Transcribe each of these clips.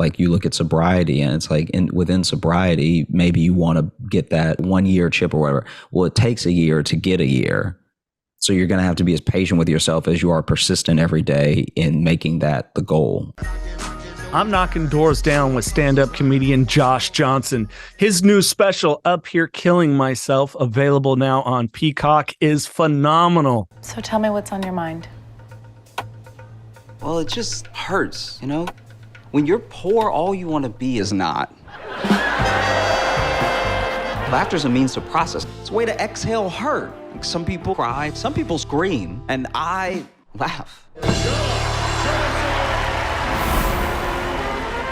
Like you look at sobriety and it's like within sobriety, maybe you want to get that 1 year chip or whatever. Well, it takes a year to get a year. So you're going to have to be as patient with yourself as you are persistent every day in making that the goal. I'm knocking doors down with stand-up comedian Josh Johnson. His new special, Up Here Killing Myself, available now on Peacock, is phenomenal. So tell me what's on your mind. Well, it just hurts, you know? When you're poor, all you want to be is not. Laughter's a means to process. It's a way to exhale hurt. Like some people cry, some people scream, and I laugh.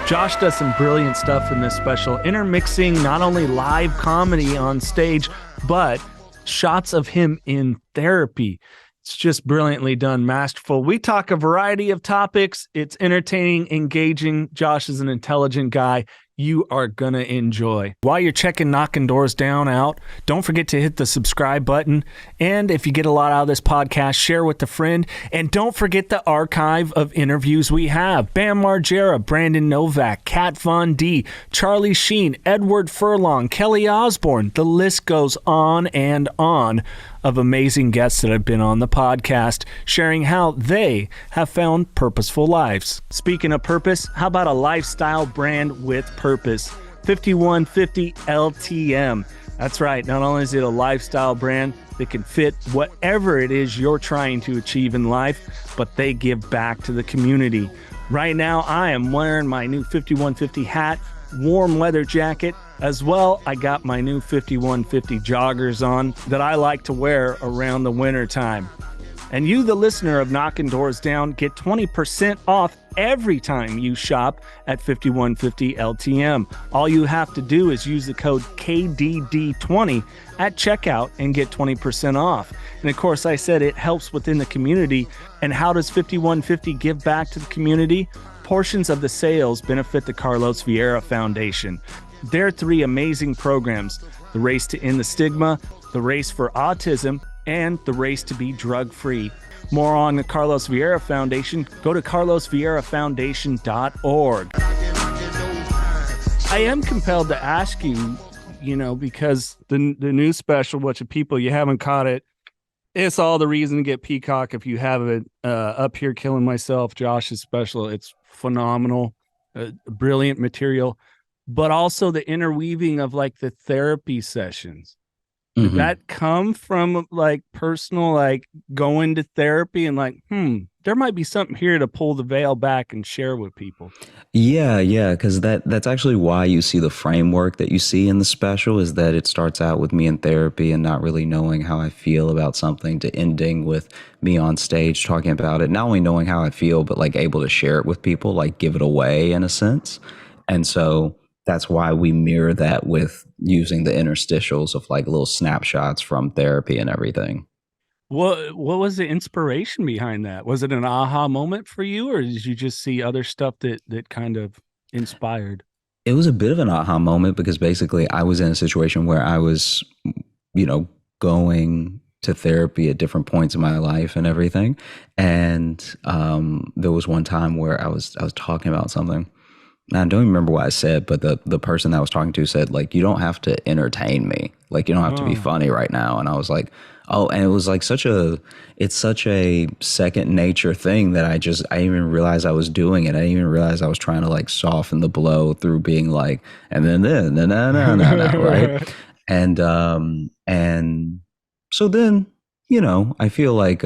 Josh does some brilliant stuff in this special, intermixing not only live comedy on stage, but shots of him in therapy. It's just brilliantly done, masterful. We talk a variety of topics. It's entertaining, engaging. Josh is an intelligent guy you are going to enjoy. While you're checking Knocking Doors Down out, don't forget to hit the subscribe button. And if you get a lot out of this podcast, share with a friend. And don't forget the archive of interviews we have. Bam Margera, Brandon Novak, Kat Von D, Charlie Sheen, Edward Furlong, Kelly Osbourne. The list goes on and on of amazing guests that have been on the podcast, sharing how they have found purposeful lives. Speaking of purpose, how about a lifestyle brand with purpose? 5150 LTM. That's right. Not only is it a lifestyle brand that can fit whatever it is you're trying to achieve in life, but they give back to the community. Right now, I am wearing my new 5150 hat, warm leather jacket. As well, I got my new 5150 joggers on that I like to wear around the winter time. And you, the listener of Knocking Doors Down, get 20% off every time you shop at 5150 LTM. All you have to do is use the code KDD20 at checkout and get 20% off. And of course, I said it helps within the community. And how does 5150 give back to the community? Portions of the sales benefit the Carlos Vieira Foundation. Their 3 amazing programs, the Race to End the Stigma, the Race for Autism, and the Race to be Drug-Free. More on the Carlos Vieira Foundation, go to carlosvierafoundation.org. I am compelled to ask you, because the new special, which of people, you haven't caught it, it's all the reason to get Peacock if you have it. Up Here Killing Myself, Josh's special. It's phenomenal, brilliant material. But also the interweaving of like the therapy sessions. Did that come from like personal, like going to therapy and like, there might be something here to pull the veil back and share with people? Yeah, because that's actually why you see the framework that you see in the special, is that it starts out with me in therapy and not really knowing how I feel about something, to ending with me on stage talking about it, not only knowing how I feel, but like able to share it with people, like give it away in a sense. And so that's why we mirror that with using the interstitials of like little snapshots from therapy and everything. What was the inspiration behind that? Was it an aha moment for you, or did you just see other stuff that kind of inspired? It was a bit of an aha moment because basically I was in a situation where I was, going to therapy at different points in my life and everything. And there was one time where I was talking about something. I don't even remember what I said, but the person that I was talking to said, like, you don't have to entertain me. Like, you don't have to be funny right now. And I was like, oh, and it was like it's such a second nature thing that I didn't even realize I was doing it. I didn't even realize I was trying to like soften the blow through being like, and then, no, right? And so then, I feel like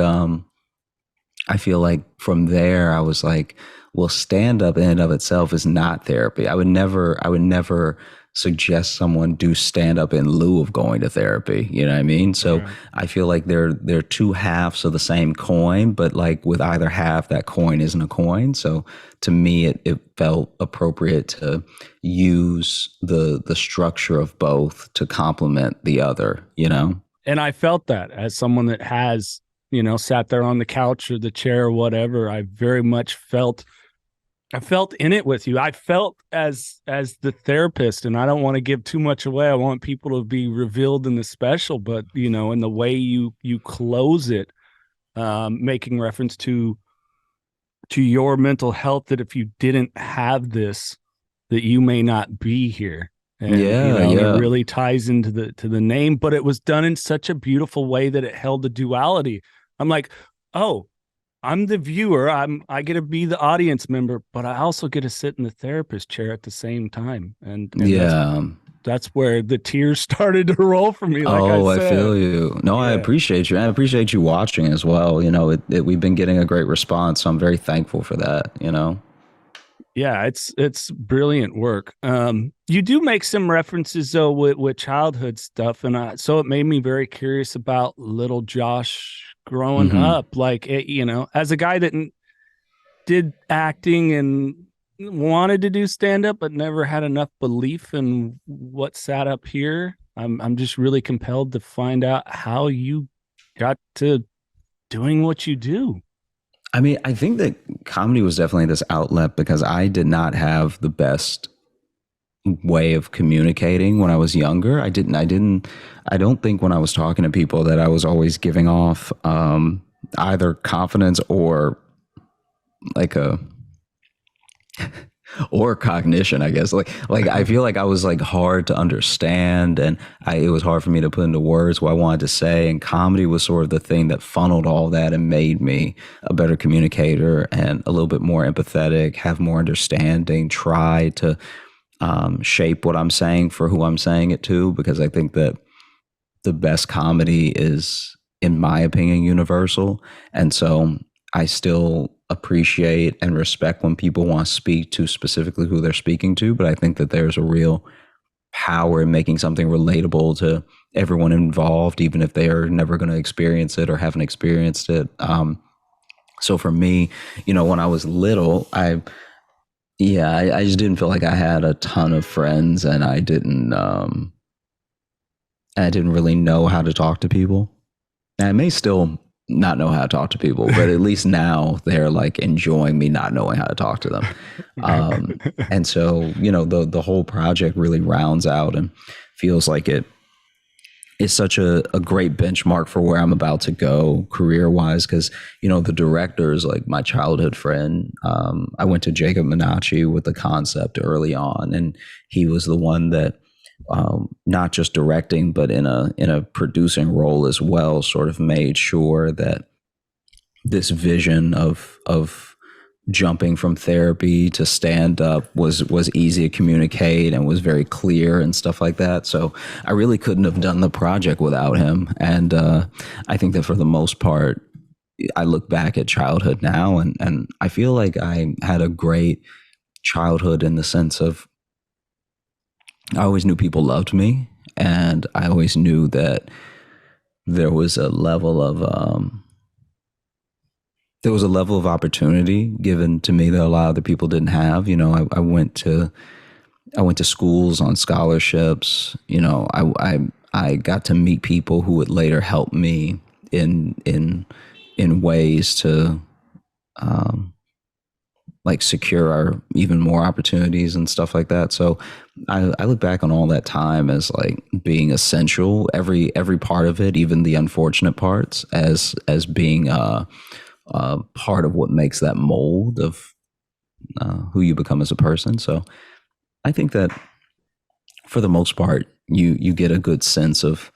from there I was like, well, stand up in and of itself is not therapy. I would never suggest someone do stand up in lieu of going to therapy. You know what I mean? So I feel like they're two halves of the same coin, but like with either half, that coin isn't a coin. So to me, it felt appropriate to use the structure of both to complement the other, And I felt that as someone that has, sat there on the couch or the chair or whatever, I very much felt in it with you. I felt as the therapist, and I don't want to give too much away. I want people to be revealed in the special, but in the way you close it, making reference to your mental health, that if you didn't have this, that you may not be here. And Yeah, and it yeah. really ties into the name, but it was done in such a beautiful way that it held the duality. I'm like, oh, I'm the viewer. I get to be the audience member, but I also get to sit in the therapist chair at the same time. And Yeah. that's where the tears started to roll for me, like I Oh, I said. feel you. No, I Yeah. appreciate you. I appreciate you watching as well. We've been getting a great response, so I'm very thankful for that. Yeah, it's brilliant work. You do make some references though with childhood stuff, and so it made me very curious about little Josh growing Hmm. up. Like, as a guy that did acting and wanted to do stand up, but never had enough belief in what sat up here. I'm just really compelled to find out how you got to doing what you do. I mean, I think that comedy was definitely this outlet because I did not have the best way of communicating when I was younger. I don't think when I was talking to people that I was always giving off either confidence or like a or cognition, I guess. Like I feel like I was like hard to understand, and it was hard for me to put into words what I wanted to say. And comedy was sort of the thing that funneled all that and made me a better communicator and a little bit more empathetic, have more understanding, try to shape what I'm saying for who I'm saying it to, because I think that the best comedy is, in my opinion, universal. And so I still appreciate and respect when people want to speak to specifically who they're speaking to. But I think that there's a real power in making something relatable to everyone involved, even if they are never going to experience it or haven't experienced it. So for me, when I was little, I just didn't feel like I had a ton of friends, and I didn't really know how to talk to people. And I may still not know how to talk to people, but at least now they're like enjoying me not knowing how to talk to them. And so, the whole project really rounds out and feels like it is such a great benchmark for where I'm about to go career wise. Cause, the director is like my childhood friend. I went to Jacob Menacci with the concept early on, and he was the one that, not just directing, but in a producing role as well, sort of made sure that this vision of jumping from therapy to stand up was easy to communicate and was very clear and stuff like that. So I really couldn't have done the project without him. And I think that for the most part, I look back at childhood now, and I feel like I had a great childhood in the sense of I always knew people loved me, and I always knew that there was a level of opportunity given to me that a lot of other people didn't have. I went to schools on scholarships. I got to meet people who would later help me in ways to like secure our even more opportunities and stuff like that. So I look back on all that time as like being essential, every part of it, even the unfortunate parts, as being part of what makes that mold of who you become as a person. So I think that for the most part, you get a good sense of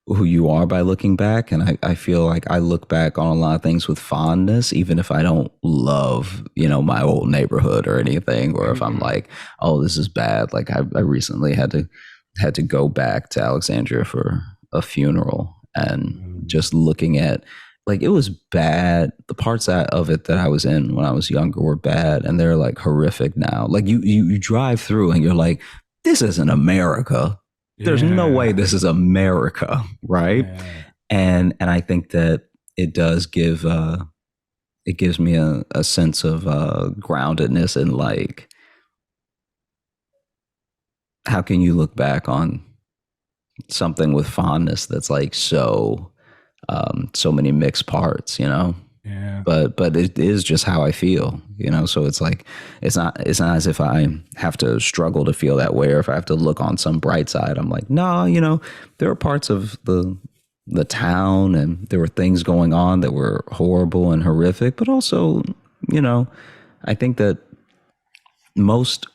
who you are by looking back. And I feel like I look back on a lot of things with fondness, even if I don't love, my old neighborhood or anything, or if I'm like, oh, this is bad. Like I recently had to go back to Alexandria for a funeral, and just looking at, like, it was bad. The parts of it that I was in when I was younger were bad, and they're like horrific now. Like you drive through and you're like, this isn't America. There's no way this is America, right? Yeah. And I think that it does give it gives me a sense of groundedness, and like, how can you look back on something with fondness that's like so many mixed parts. Yeah. But it is just how I feel. So it's like it's not as if I have to struggle to feel that way, or if I have to look on some bright side. I'm like, no, there are parts of the town, and there were things going on that were horrible and horrific, but also, I think that most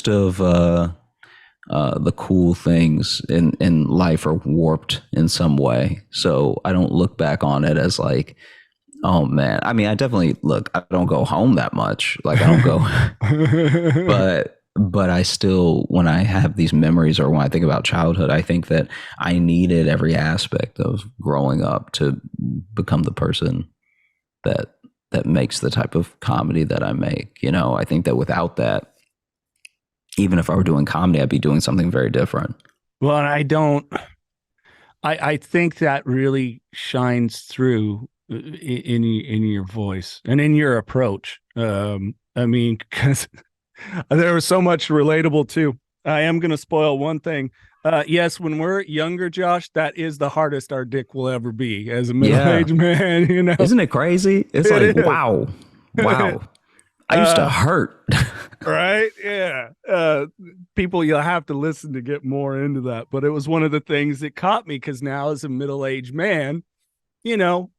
of the cool things in life are warped in some way. So I don't look back on it as like, oh man. I mean, I definitely look. I don't go home that much. Like I don't go, but I still, when I have these memories or when I think about childhood, I think that I needed every aspect of growing up to become the person that that makes the type of comedy that I make. You know, I think that without that, even if I were doing comedy, I'd be doing something very different. Well, and I don't. I think that really shines through in your voice and in your approach. I mean, because there was so much relatable too. I am going to spoil one thing. Yes, when we're younger, Josh, that is the hardest our dick will ever be as a Yeah. middle-aged man. You know, Isn't it crazy? It's it like, is. wow, wow. I used to hurt. Right? Yeah. People, you'll have to listen to get more into that. But it was one of the things that caught me because now, as a middle-aged man, you know,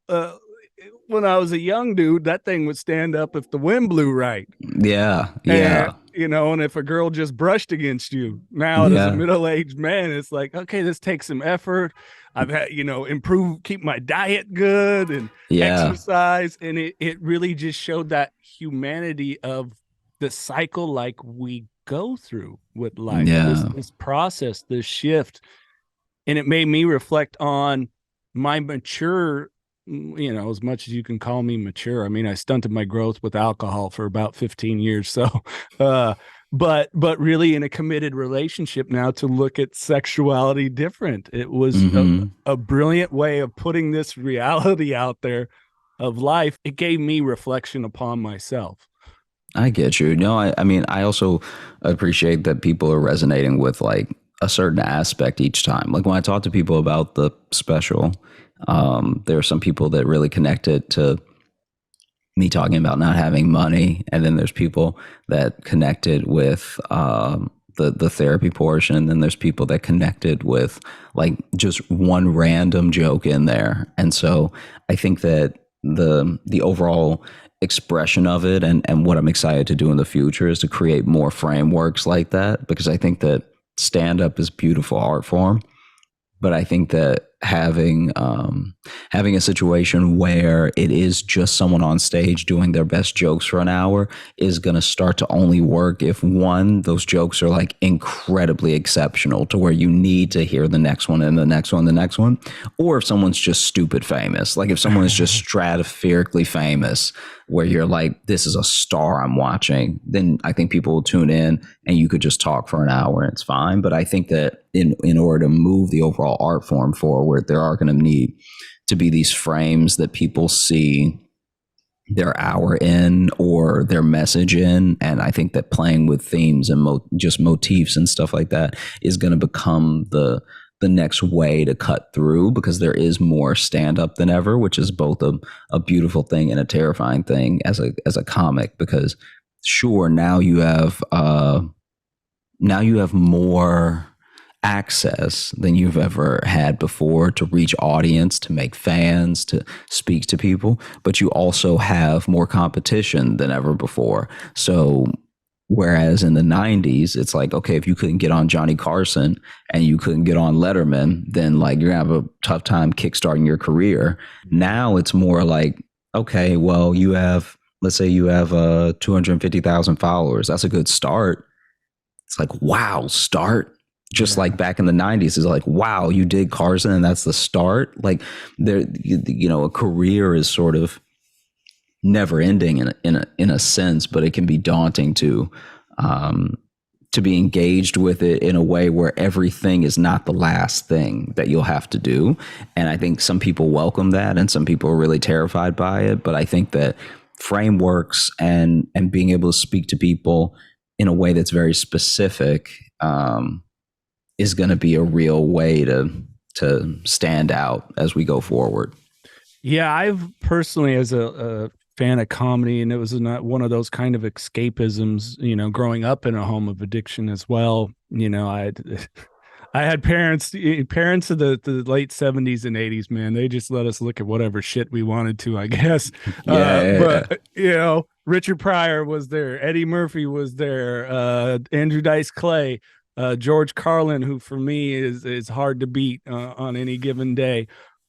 when I was a young dude, that thing would stand up if the wind blew right. Yeah, And, yeah, you know, and if a girl just brushed against you. Now, as a yeah, middle-aged man, it's like, okay, this takes some effort. I've had, you know, improve, keep my diet good and yeah, exercise. And it really just showed that humanity of the cycle like we go through with life, yeah. this process, this shift. And it made me reflect on my mature, you know, as much as you can call me mature. I mean, I stunted my growth with alcohol for about 15 years. So, uh, but really in a committed relationship now to look at sexuality different. It was Hmm. a brilliant way of putting this reality out there of life. It gave me reflection upon myself. I get you. No, I mean, I also appreciate that people are resonating with like a certain aspect each time. Like when I talk to people about the special, there are some people that really connected to me talking about not having money, and then there's people that connected with the therapy portion, and then there's people that connected with like just one random joke in there. And so I think that the overall expression of it and what I'm excited to do in the future is to create more frameworks like that, because I think that stand up is beautiful art form, but I think that having a situation where it is just someone on stage doing their best jokes for an hour is going to start to only work if one, those jokes are like incredibly exceptional to where you need to hear the next one and the next one, the next one, or if someone's just stupid famous. Like if someone is just stratospherically famous, where you're like, this is a star I'm watching, then I think people will tune in and you could just talk for an hour and it's fine. But I think that in order to move the overall art form forward, there are going to need to be these frames that people see their hour in or their message in. And I think that playing with themes and just motifs and stuff like that is going to become the next way to cut through, because there is more stand up than ever, which is both a beautiful thing and a terrifying thing as a comic, because sure, now you have more access than you've ever had before to reach audience, to make fans, to speak to people, but you also have more competition than ever before. So whereas in the 90s, it's like, okay, if you couldn't get on Johnny Carson and you couldn't get on Letterman, then like you're gonna have a tough time kickstarting your career. Now it's more like, okay, well, let's say you have 250,000 followers. That's a good start. It's like, wow, start. Just Yeah. like back in the 90s is like, wow, you did Carson and that's the start. Like there, a career is sort of never ending in a sense, but it can be daunting to be engaged with it in a way where everything is not the last thing that you'll have to do. And I think some people welcome that and some people are really terrified by it. But I think that frameworks and being able to speak to people in a way that's very specific is going to be a real way to stand out as we go forward. Yeah, I've personally, as a fan of comedy, and it was not one of those kind of escapisms, you know, growing up in a home of addiction as well. You know, I had parents of the late 70s and 80s, man. They just let us look at whatever shit we wanted to, I guess. Yeah, But you know, Richard Pryor was there. Eddie Murphy was there. Andrew Dice Clay, George Carlin, who for me is hard to beat on any given day.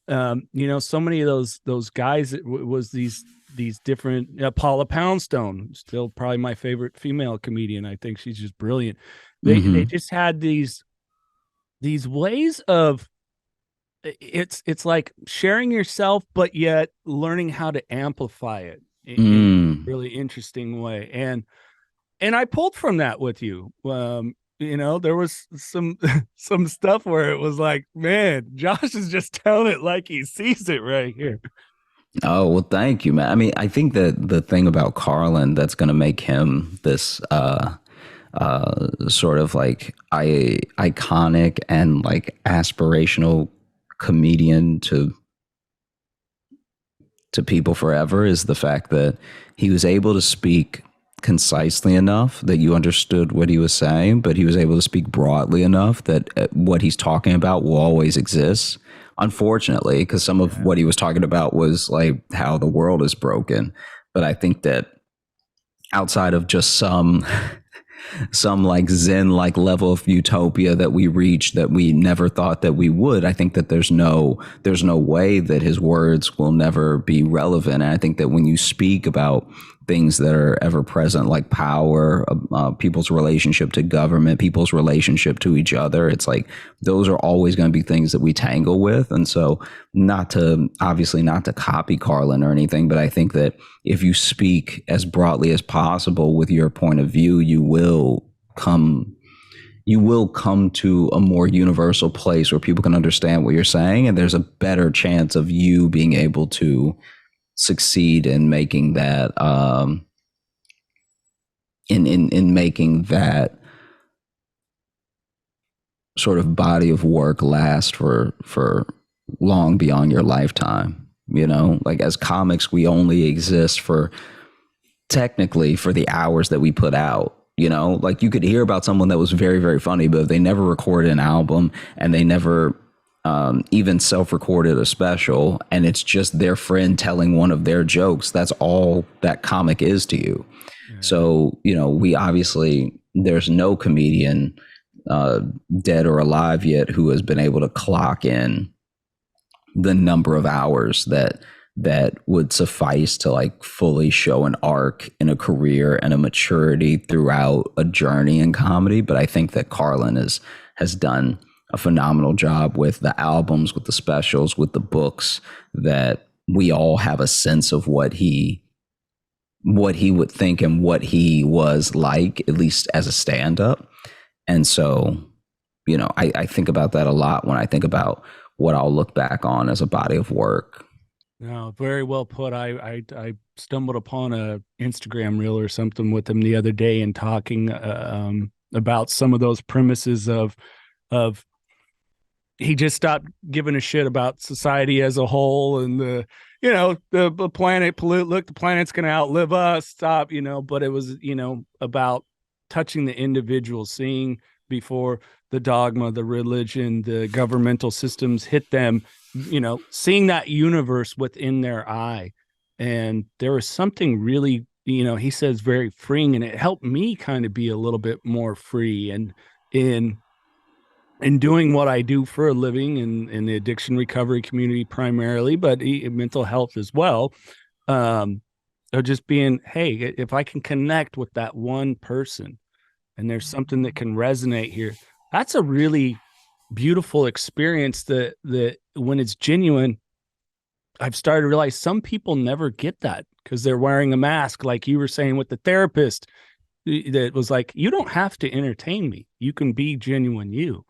So many of those guys. Was these different. Paula Poundstone, still probably my favorite female comedian. I think she's just brilliant. They just had these ways of. It's like sharing yourself, but yet learning how to amplify it in a really interesting way. And I pulled from that with you. There was some stuff where it was like, man, Josh is just telling it like he sees it right here. Oh, well, thank you, man. I mean, I think that the thing about Carlin that's going to make him this sort of like iconic and like aspirational comedian to people forever is the fact that he was able to speak concisely enough that you understood what he was saying, but he was able to speak broadly enough that what he's talking about will always exist. Unfortunately, because some of what he was talking about was like how the world is broken. But I think that outside of just some like Zen like level of utopia that we reach that we never thought that we would, I think that there's no way that his words will never be relevant. And I think that when you speak about things that are ever present, like power, people's relationship to government, people's relationship to each other, it's like those are always going to be things that we tangle with. And so not to copy Carlin or anything, but I think that if you speak as broadly as possible with your point of view, you will come to a more universal place where people can understand what you're saying. And there's a better chance of you being able to succeed in making that in making that sort of body of work last for long beyond your lifetime. Like as comics, we only exist technically for the hours that we put out. Like you could hear about someone that was very, very funny, but if they never recorded an album and they never even self-recorded a special, and it's just their friend telling one of their jokes, that's all that comic is to you. Yeah. So, we obviously, there's no comedian dead or alive yet who has been able to clock in the number of hours that would suffice to like fully show an arc in a career and a maturity throughout a journey in comedy. But I think that Carlin has done a phenomenal job with the albums, with the specials, with the books, that we all have a sense of what he would think and what he was like, at least as a stand-up. And so, I think about that a lot when I think about what I'll look back on as a body of work. No, very well put. I stumbled upon a Instagram reel or something with him the other day and talking about some of those premises of he just stopped giving a shit about society as a whole and the planet pollute. Look, the planet's going to outlive us. Stop, but it was, about touching the individual, seeing before the dogma, the religion, the governmental systems hit them, seeing that universe within their eye. And there was something really, he says very freeing, and it helped me kind of be a little bit more free and in doing what I do for a living in the addiction recovery community primarily, but mental health as well. Or just being, hey, if I can connect with that one person and there's something that can resonate here, that's a really beautiful experience that when it's genuine, I've started to realize some people never get that because they're wearing a mask, like you were saying with the therapist that was like, you don't have to entertain me. You can be genuine you.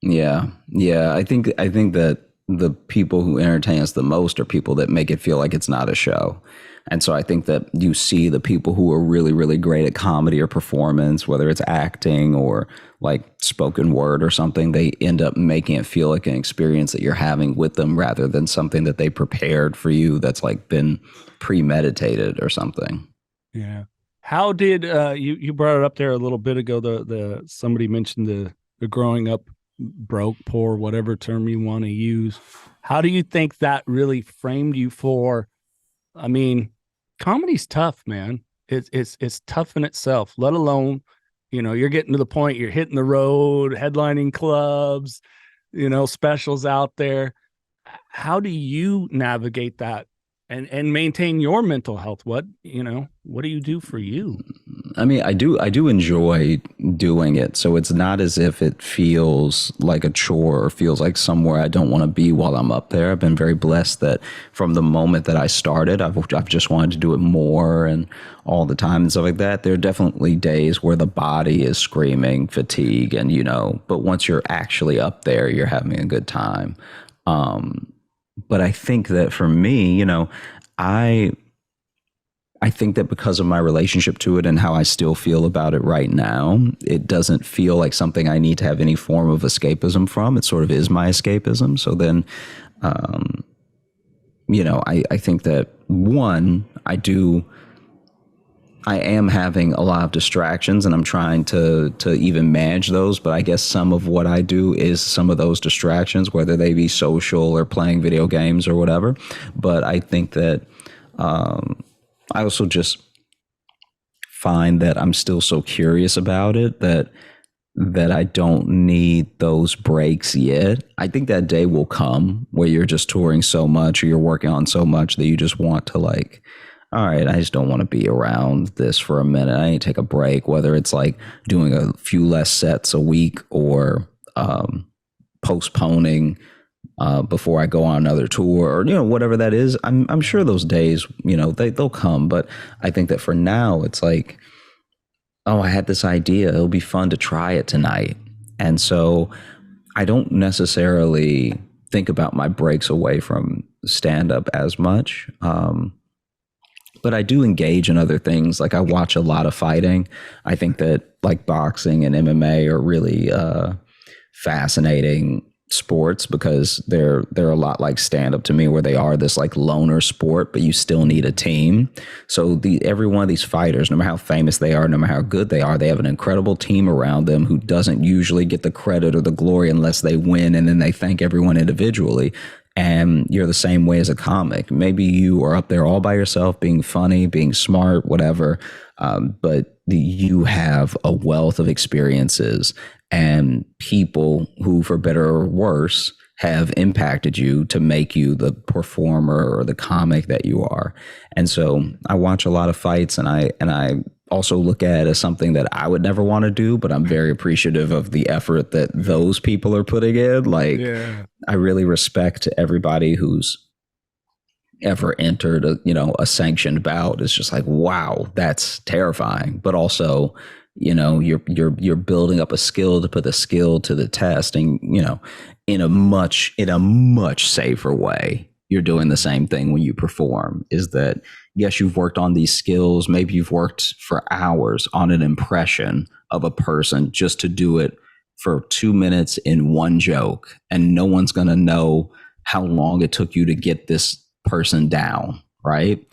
Yeah. I think that the people who entertain us the most are people that make it feel like it's not a show. And so I think that you see the people who are really, really great at comedy or performance, whether it's acting or like spoken word or something, they end up making it feel like an experience that you're having with them rather than something that they prepared for you that's like been premeditated or something. Yeah. How did you brought it up there a little bit ago, the somebody mentioned the growing up broke, poor, whatever term you want to use. How do you think that really framed you for, I mean, comedy's tough, man. it's tough in itself, let alone, you're getting to the point you're hitting the road, headlining clubs, specials out there. How do you navigate that and maintain your mental health? What do you do for you? I mean, I do enjoy doing it. So it's not as if it feels like a chore or feels like somewhere I don't want to be while I'm up there. I've been very blessed that from the moment that I started, I've just wanted to do it more and all the time and stuff like that. There are definitely days where the body is screaming fatigue and, but once you're actually up there, you're having a good time. But I think that for me, I I think that because of my relationship to it and how I still feel about it right now, it doesn't feel like something I need to have any form of escapism from. It sort of is my escapism. So then, I think that one, I am having a lot of distractions and I'm trying to even manage those. But I guess some of what I do is some of those distractions, whether they be social or playing video games or whatever. But I think that I also just find that I'm still so curious about it that I don't need those breaks yet. I think that day will come where you're just touring so much or you're working on so much that you just want to all right, I just don't want to be around this for a minute. I need to take a break, whether it's like doing a few less sets a week or postponing before I go on another tour or, whatever that is. I'm sure those days, they'll come. But I think that for now, it's like, oh, I had this idea. It'll be fun to try it tonight. And so I don't necessarily think about my breaks away from stand up as much. But I do engage in other things. Like I watch a lot of fighting. I think that like boxing and MMA are really fascinating sports because they're a lot like stand up to me, where they are this like loner sport, but you still need a team. So every one of these fighters, no matter how famous they are, no matter how good they are, they have an incredible team around them who doesn't usually get the credit or the glory unless they win, and then they thank everyone individually. And you're the same way as a comic. Maybe you are up there all by yourself, being funny, being smart, whatever. But you have a wealth of experiences and people who, for better or worse, have impacted you to make you the performer or the comic that you are. And so I watch a lot of fights, and I also look at it as something that I would never want to do, but I'm very appreciative of the effort that those people are putting in. I really respect everybody who's ever entered a sanctioned bout. It's just like, wow, that's terrifying. But also, you're building up a skill to put the skill to the test, and in a much safer way. You're doing the same thing when you perform. Is that, yes, you've worked on these skills. Maybe you've worked for hours on an impression of a person just to do it for 2 minutes in one joke, and no one's going to know how long it took you to get this person down, right?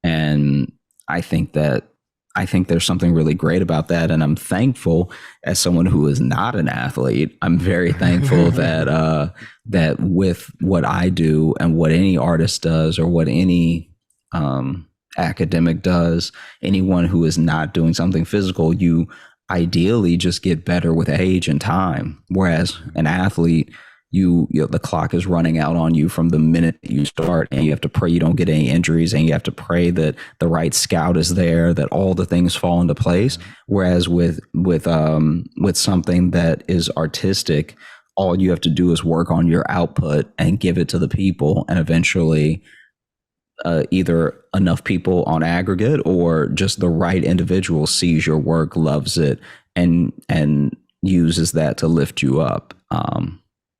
And I think there's something really great about that, and I'm thankful as someone who is not an athlete. I'm very thankful that that with what I do and what any artist does or what any academic does, anyone who is not doing something physical, you ideally just get better with age and time. Whereas an athlete, the clock is running out on you from the minute you start, and you have to pray you don't get any injuries, and you have to pray that the right scout is there, that all the things fall into place. Whereas with something that is artistic, all you have to do is work on your output and give it to the people, and eventually either enough people on aggregate or just the right individual sees your work, loves it, and uses that to lift you up.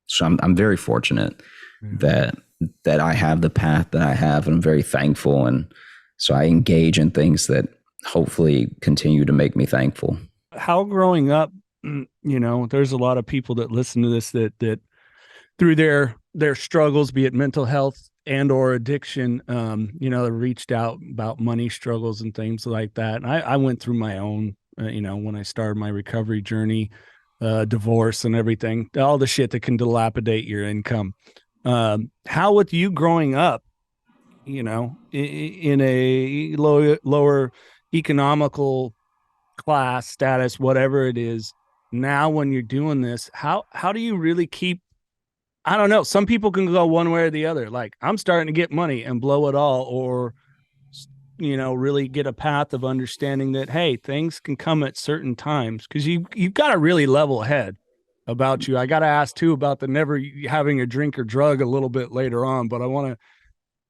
So I'm very fortunate that I have the path that I have, and I'm very thankful. And so I engage in things that hopefully continue to make me thankful. How growing up, there's a lot of people that listen to this that through their struggles, be it mental health and or addiction, reached out about money struggles and things like that. And I went through my own, when I started my recovery journey, divorce and everything, all the shit that can dilapidate your income. How with you growing up, in a lower economical class status, whatever it is. Now, when you're doing this, how do you really keep? I don't know. Some people can go one way or the other. Like, I'm starting to get money and blow it all, or really get a path of understanding that, hey, things can come at certain times, because you've got a really level head about you. I got to ask too about the never having a drink or drug a little bit later on, but I want to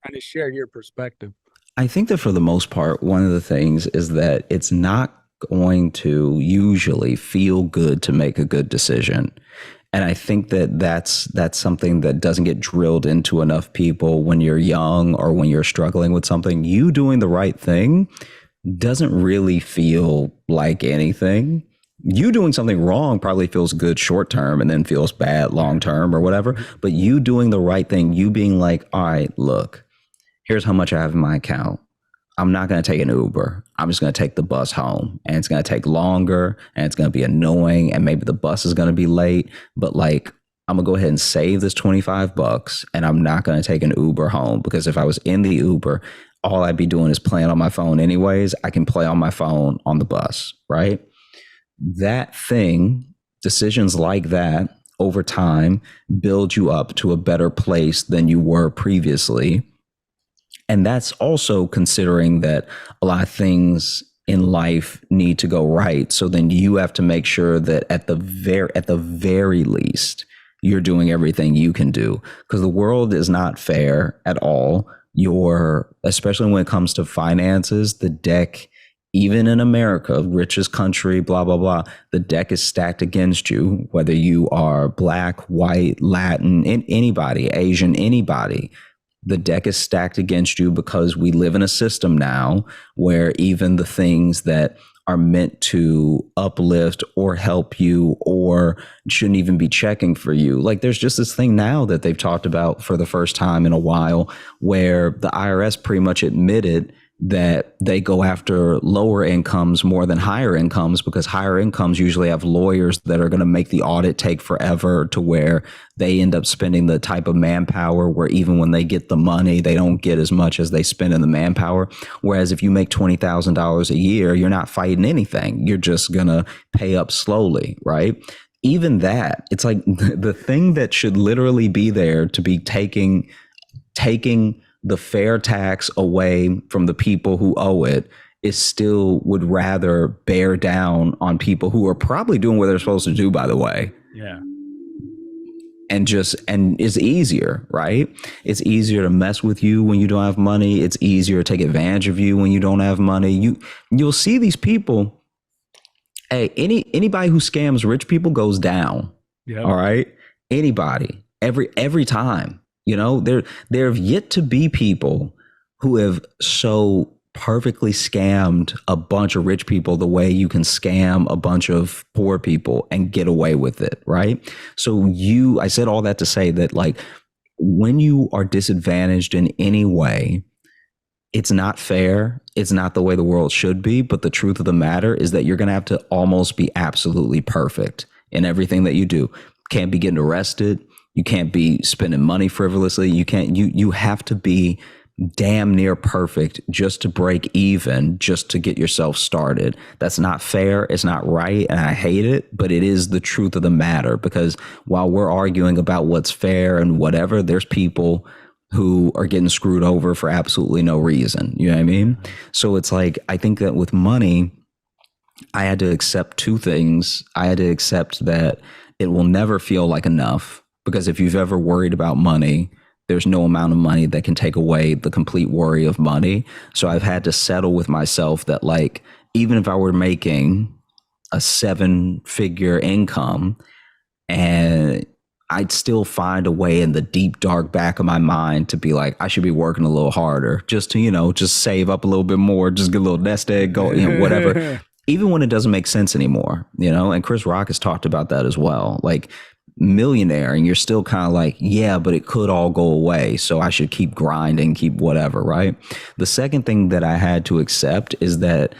kind of share your perspective. I think that for the most part, one of the things is that it's not going to usually feel good to make a good decision. And I think that that's something that doesn't get drilled into enough people when you're young or when you're struggling with something. You doing the right thing doesn't really feel like anything. You doing something wrong probably feels good short term and then feels bad long term or whatever. But you doing the right thing, you being like, all right, look, here's how much I have in my account. I'm not going to take an Uber. I'm just going to take the bus home, and it's going to take longer and it's going to be annoying. And maybe the bus is going to be late, but like, I'm gonna go ahead and save this $25 and I'm not going to take an Uber home, because if I was in the Uber, all I'd be doing is playing on my phone anyways. I can play on my phone on the bus, right? That thing, decisions like that over time build you up to a better place than you were previously. And that's also considering that a lot of things in life need to go right. So then you have to make sure that at the very least, you're doing everything you can do, because the world is not fair at all. Especially when it comes to finances, the deck, even in America, richest country, blah, blah, blah, the deck is stacked against you, whether you are Black, white, Latin, anybody, Asian, anybody. The deck is stacked against you because we live in a system now where even the things that are meant to uplift or help you or shouldn't even be checking for you. Like, there's just this thing now that they've talked about for the first time in a while, where the IRS pretty much admitted that they go after lower incomes more than higher incomes, because higher incomes usually have lawyers that are going to make the audit take forever, to where they end up spending the type of manpower where even when they get the money, they don't get as much as they spend in the manpower. Whereas if you make $20,000 a year, you're not fighting anything. You're just going to pay up slowly, right? Even that, it's like the thing that should literally be there to be taking the fair tax away from the people who owe it, is still would rather bear down on people who are probably doing what they're supposed to do, by the way. Yeah. And it's easier, right? It's easier to mess with you when you don't have money. It's easier to take advantage of you when you don't have money. You'll see these people. Hey, anybody who scams rich people goes down. Yeah. All right. Anybody, every time. There have yet to be people who have so perfectly scammed a bunch of rich people the way you can scam a bunch of poor people and get away with it, right? So I said all that to say that, like, when you are disadvantaged in any way, it's not fair. It's not the way the world should be. But the truth of the matter is that you're going to have to almost be absolutely perfect in everything that you do. Can't be getting arrested. You can't be spending money frivolously. You have to be damn near perfect just to break even, just to get yourself started. That's not fair. It's not right. And I hate it, but it is the truth of the matter, because while we're arguing about what's fair and whatever, there's people who are getting screwed over for absolutely no reason. You know what I mean? So it's like, I think that with money, I had to accept two things. I had to accept that it will never feel like enough. Because if you've ever worried about money, there's no amount of money that can take away the complete worry of money. So I've had to settle with myself that, like, even if I were making a 7-figure income, and I'd still find a way in the deep, dark back of my mind to be like, I should be working a little harder just to, just save up a little bit more, just get a little nest egg, go, whatever. Even when it doesn't make sense anymore, and Chris Rock has talked about that as well. Like, millionaire, and you're still kind of like, yeah, but it could all go away, so I should keep grinding, keep whatever, right? The second thing that I had to accept is that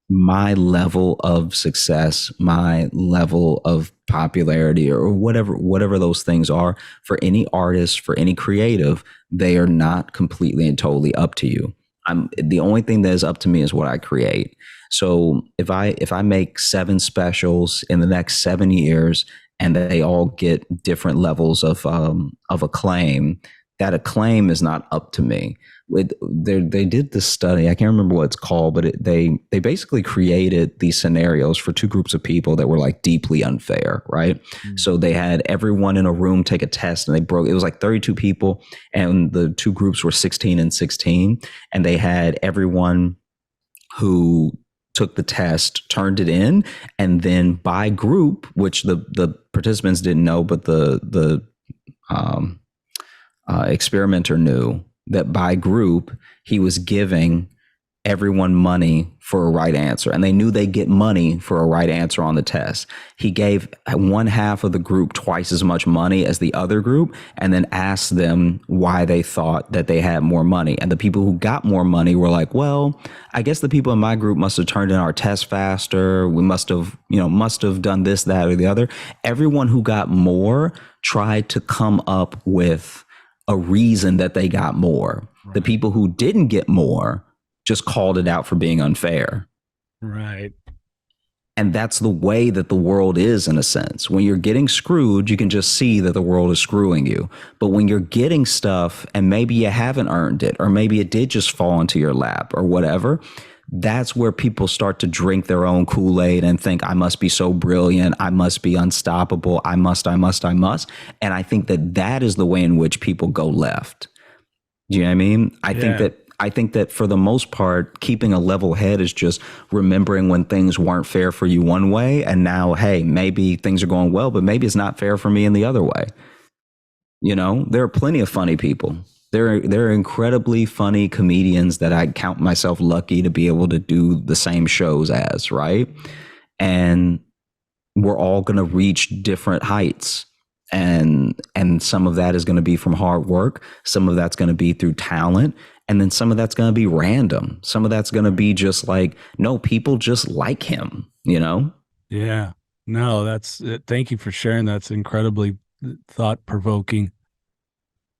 my level of success, my level of popularity, or whatever those things are, for any artist, for any creative, they are not completely and totally up to you. I'm the only thing that is up to me is what I create. So if I make 7 specials in the next 7 years and they all get different levels of acclaim, that acclaim is not up to me. They did this study. I can't remember what it's called, but they basically created these scenarios for 2 groups of people that were like deeply unfair, right? So they had everyone in a room take a test, and it was like 32 people, and the 2 groups were 16 and 16, and they had everyone who took the test turned it in, and then by group, which the participants didn't know, but the experimenter knew, that by group he was giving everyone money for a right answer, and they knew they get money for a right answer on the test. He gave one half of the group twice as much money as the other group, and then asked them why they thought that they had more money. And the people who got more money were like, well, I guess the people in my group must have turned in our test faster. We must have done this, that, or the other. Everyone who got more tried to come up with a reason that they got more. Right. The people who didn't get more just called it out for being unfair. Right. And that's the way that the world is, in a sense. When you're getting screwed, you can just see that the world is screwing you. But when you're getting stuff and maybe you haven't earned it, or maybe it did just fall into your lap or whatever, that's where people start to drink their own Kool-Aid and think, I must be so brilliant, I must be unstoppable, I must. And I think that is the way in which people go left. Do you know what I mean? I think that for the most part, keeping a level head is just remembering when things weren't fair for you one way, and now, hey, maybe things are going well, but maybe it's not fair for me in the other way. There are plenty of funny people. There are incredibly funny comedians that I count myself lucky to be able to do the same shows as, right? And we're all going to reach different heights. And some of that is going to be from hard work. Some of that's going to be through talent. And then some of that's going to be random. Some of that's going to be just like, no, people just like him, Yeah. No, that's thank you for sharing. That's incredibly thought-provoking.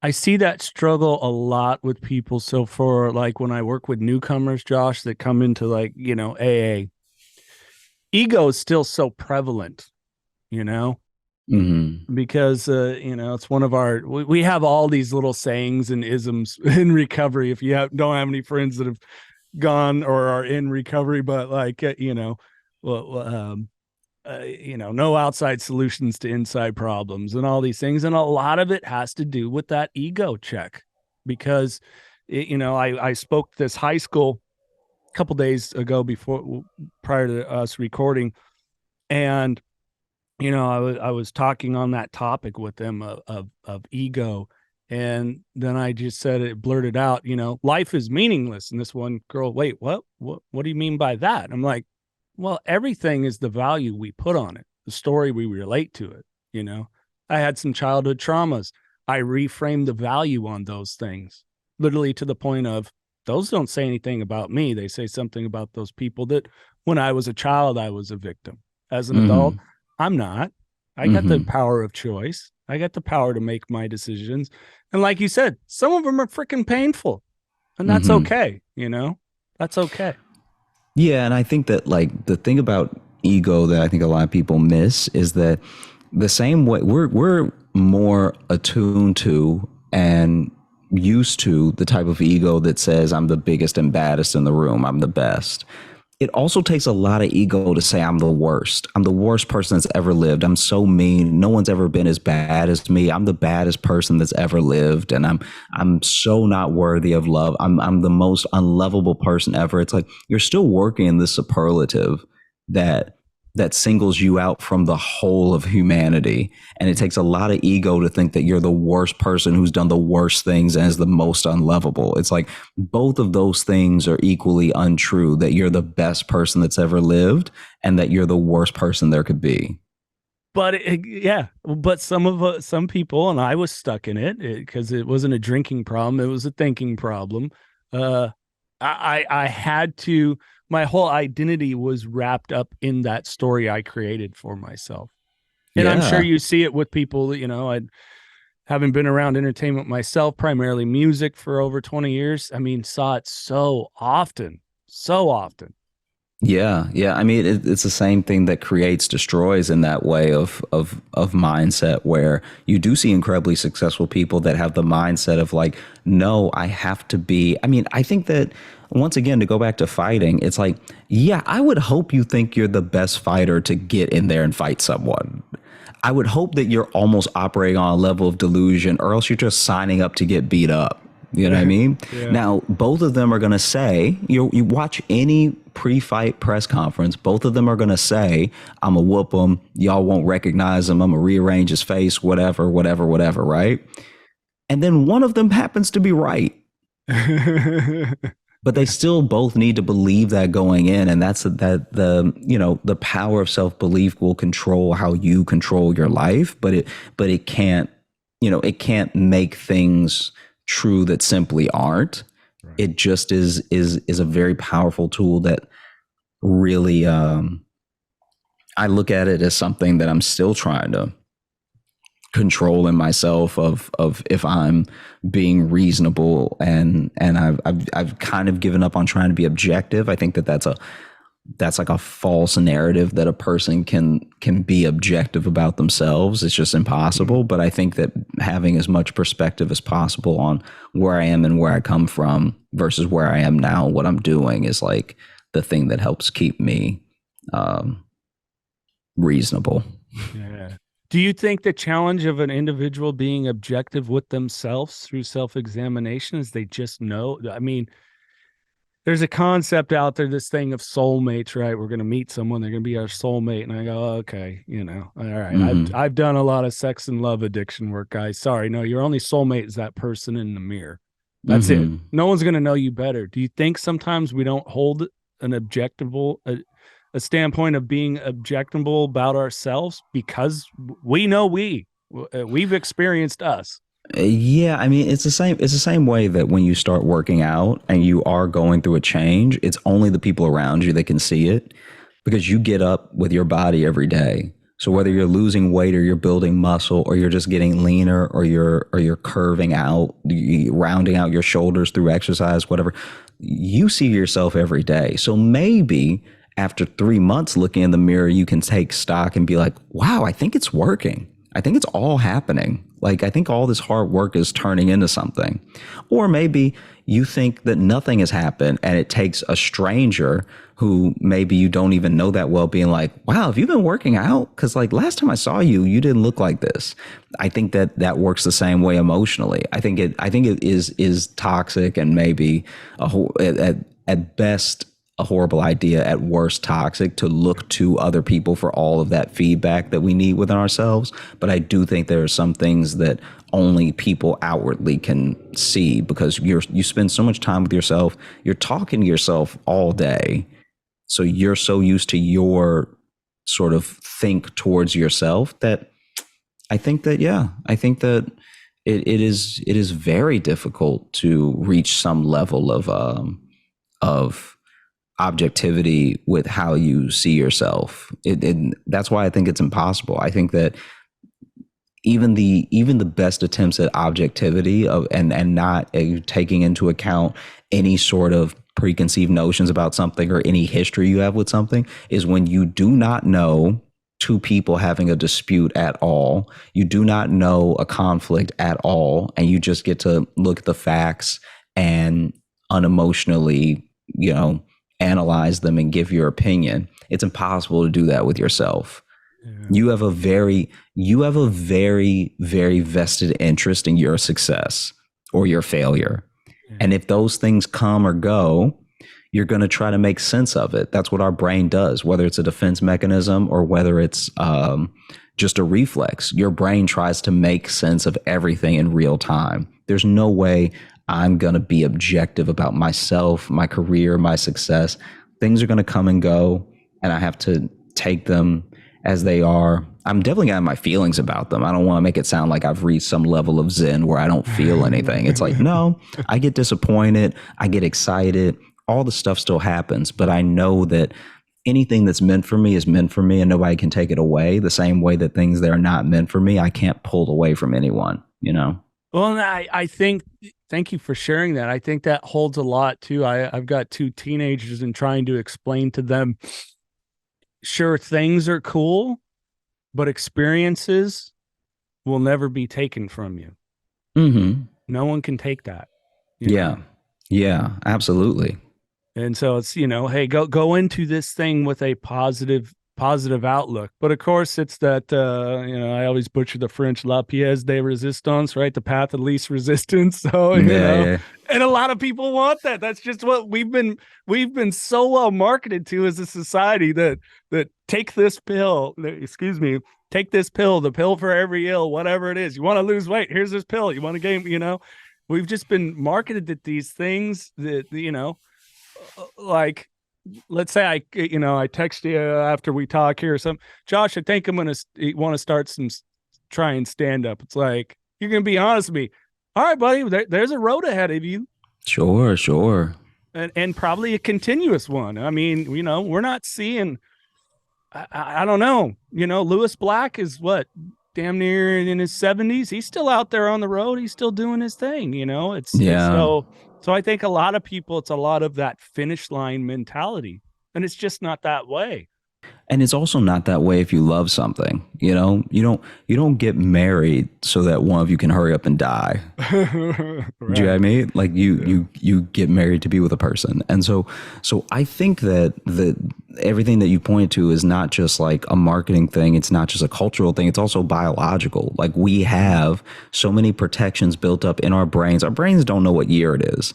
I see that struggle a lot with people. So for like when I work with newcomers, Josh, that come into like, AA, ego is still so prevalent, because, it's one of we have all these little sayings and isms in recovery. If you don't have any friends that have gone or are in recovery, but like, no outside solutions to inside problems and all these things. And a lot of it has to do with that ego check, because, I spoke to this high school a couple days ago prior to us recording. And, I was talking on that topic with them of ego. And then I just blurted out, life is meaningless. And this one girl, wait, what do you mean by that? I'm like, well, everything is the value we put on it, the story we relate to it. I had some childhood traumas. I reframed the value on those things, literally to the point of, those don't say anything about me. They say something about those people that when I was a child, I was a victim. As an adult, I'm not. I got the power of choice. I got the power to make my decisions. And like you said, some of them are freaking painful, and that's okay. That's okay. Yeah, and I think that like the thing about ego that I think a lot of people miss is that the same way we're more attuned to and used to the type of ego that says I'm the biggest and baddest in the room, I'm the best. It also takes a lot of ego to say I'm the worst. I'm the worst person that's ever lived. I'm so mean. No one's ever been as bad as me. I'm the baddest person that's ever lived, and I'm so not worthy of love. I'm the most unlovable person ever. It's like you're still working in this superlative that singles you out from the whole of humanity. And it takes a lot of ego to think that you're the worst person who's done the worst things and is the most unlovable. It's like both of those things are equally untrue, that you're the best person that's ever lived and that you're the worst person there could be. But but some people, and I was stuck in it because it wasn't a drinking problem. It was a thinking problem. I had to, my whole identity was wrapped up in that story I created for myself. And I'm sure you see it with people, having been around entertainment myself, primarily music for over 20 years, I mean, saw it so often, so often. Yeah, yeah. I mean, it's the same thing that creates destroys in that way of mindset, where you do see incredibly successful people that have the mindset of like, no, I have to be. I mean, I think that once again, to go back to fighting, it's like, yeah, I would hope you think you're the best fighter to get in there and fight someone. I would hope that you're almost operating on a level of delusion, or else you're just signing up to get beat up. You know what I mean? Yeah. Now, both of them are going to say, you watch any pre-fight press conference, both of them are going to say, I'm going to whoop him. Y'all won't recognize him. I'm going to rearrange his face, whatever, right? And then one of them happens to be right. But they still both need to believe that going in. And that's that the power of self-belief will control how you control your life. But it can't, it can't make things true that simply aren't. Right. It just is a very powerful tool that really, I look at it as something that I'm still trying to control in myself of if I'm being reasonable, and I've kind of given up on trying to be objective. I think that's like a false narrative that a person can be objective about themselves. It's just impossible. But I think that having as much perspective as possible on where I am and where I come from versus where I am now, what I'm doing, is like the thing that helps keep me reasonable. Yeah. Do you think the challenge of an individual being objective with themselves through self-examination is they just know? I mean, there's a concept out there, this thing of soulmates, right? We're going to meet someone, they're going to be our soulmate. And I go, oh, okay, all right. Mm-hmm. I've done a lot of sex and love addiction work, guys. Sorry, no, your only soulmate is that person in the mirror. That's it. No one's going to know you better. Do you think sometimes we don't hold an objectable, a standpoint of being objectable about ourselves because we know we've experienced us? Yeah, I mean, it's the same way that when you start working out and you are going through a change, it's only the people around you that can see it, because you get up with your body every day. So whether you're losing weight or you're building muscle or you're just getting leaner or you're curving out, rounding out your shoulders through exercise, whatever, you see yourself every day. So maybe after 3 months looking in the mirror, you can take stock and be like, wow, I think it's working. I think it's all happening. Like, I think all this hard work is turning into something. Or maybe you think that nothing has happened and it takes a stranger who maybe you don't even know that well being like, wow, have you been working out? Because like last time I saw you, you didn't look like this. I think that works the same way emotionally. I think it is toxic and maybe at best a horrible idea, at worst toxic, to look to other people for all of that feedback that we need within ourselves. But I do think there are some things that only people outwardly can see, because you spend so much time with yourself. You're talking to yourself all day. So you're so used to your sort of think towards yourself that I think that it is very difficult to reach some level of objectivity with how you see yourself. That's why I think it's impossible. I think that even the best attempts at objectivity and not taking into account any sort of preconceived notions about something or any history you have with something is when you do not know two people having a dispute at all, you do not know a conflict at all, and you just get to look at the facts and unemotionally, analyze them and give your opinion. It's impossible to do that with yourself. Yeah. You have a very, very vested interest in your success or your failure. Yeah. And if those things come or go, you're going to try to make sense of it. That's what our brain does, whether it's a defense mechanism or whether it's just a reflex. Your brain tries to make sense of everything in real time. There's no way I'm going to be objective about myself, my career, my success. Things are going to come and go, and I have to take them as they are. I'm definitely going to have my feelings about them. I don't want to make it sound like I've reached some level of zen where I don't feel anything. It's like, no, I get disappointed. I get excited. All the stuff still happens, but I know that anything that's meant for me is meant for me, and nobody can take it away. The same way that things that are not meant for me, I can't pull away from anyone. you know? Well, and I think, thank you for sharing that. I think that holds a lot too. I've got two teenagers and trying to explain to them, sure, things are cool, but experiences will never be taken from you. Mm-hmm. No one can take that. Yeah. Know? Yeah, absolutely. And so it's, hey, go into this thing with a positive outlook. But of course, it's that I always butcher the French, la pièce de résistance, right? The path of least resistance. So, Yeah, yeah. and a lot of people want that. That's just what we've been so well marketed to as a society, that take this pill, excuse me, take this pill, the pill for every ill, whatever it is. You want to lose weight, here's this pill. You want to gain, we've just been marketed at these things that, like, let's say I text you after we talk here or something, Josh, I think I'm going to want to start try and stand up. It's like, you're going to be honest with me. All right, buddy, there's a road ahead of you. Sure. And probably a continuous one. I mean, we're not seeing, I don't know, Lewis Black is what, damn near in his 70s. He's still out there on the road. He's still doing his thing. It's so I think a lot of people, it's a lot of that finish line mentality, and it's just not that way. And it's also not that way if you love something, you don't get married so that one of you can hurry up and die. Right. Do you know what I mean? Like you get married to be with a person. And so I think that everything that you pointed to is not just like a marketing thing. It's not just a cultural thing. It's also biological. Like, we have so many protections built up in our brains. Our brains don't know what year it is.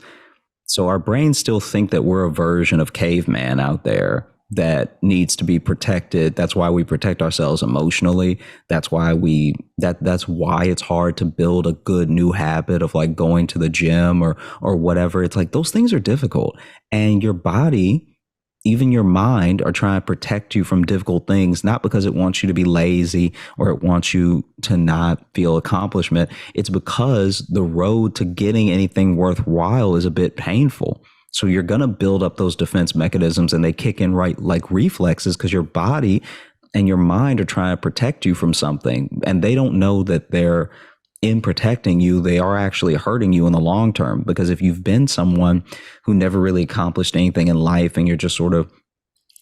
So our brains still think that we're a version of caveman out there that needs to be protected. That's why we protect ourselves emotionally. That's why that's why it's hard to build a good new habit of like going to the gym or whatever. It's like, those things are difficult, and your body, even your mind, are trying to protect you from difficult things, not because it wants you to be lazy or it wants you to not feel accomplishment. It's because the road to getting anything worthwhile is a bit painful. So you're going to build up those defense mechanisms, and they kick in right like reflexes, because your body and your mind are trying to protect you from something, and they don't know that they're in protecting you. They are actually hurting you in the long term, because if you've been someone who never really accomplished anything in life, and you're just sort of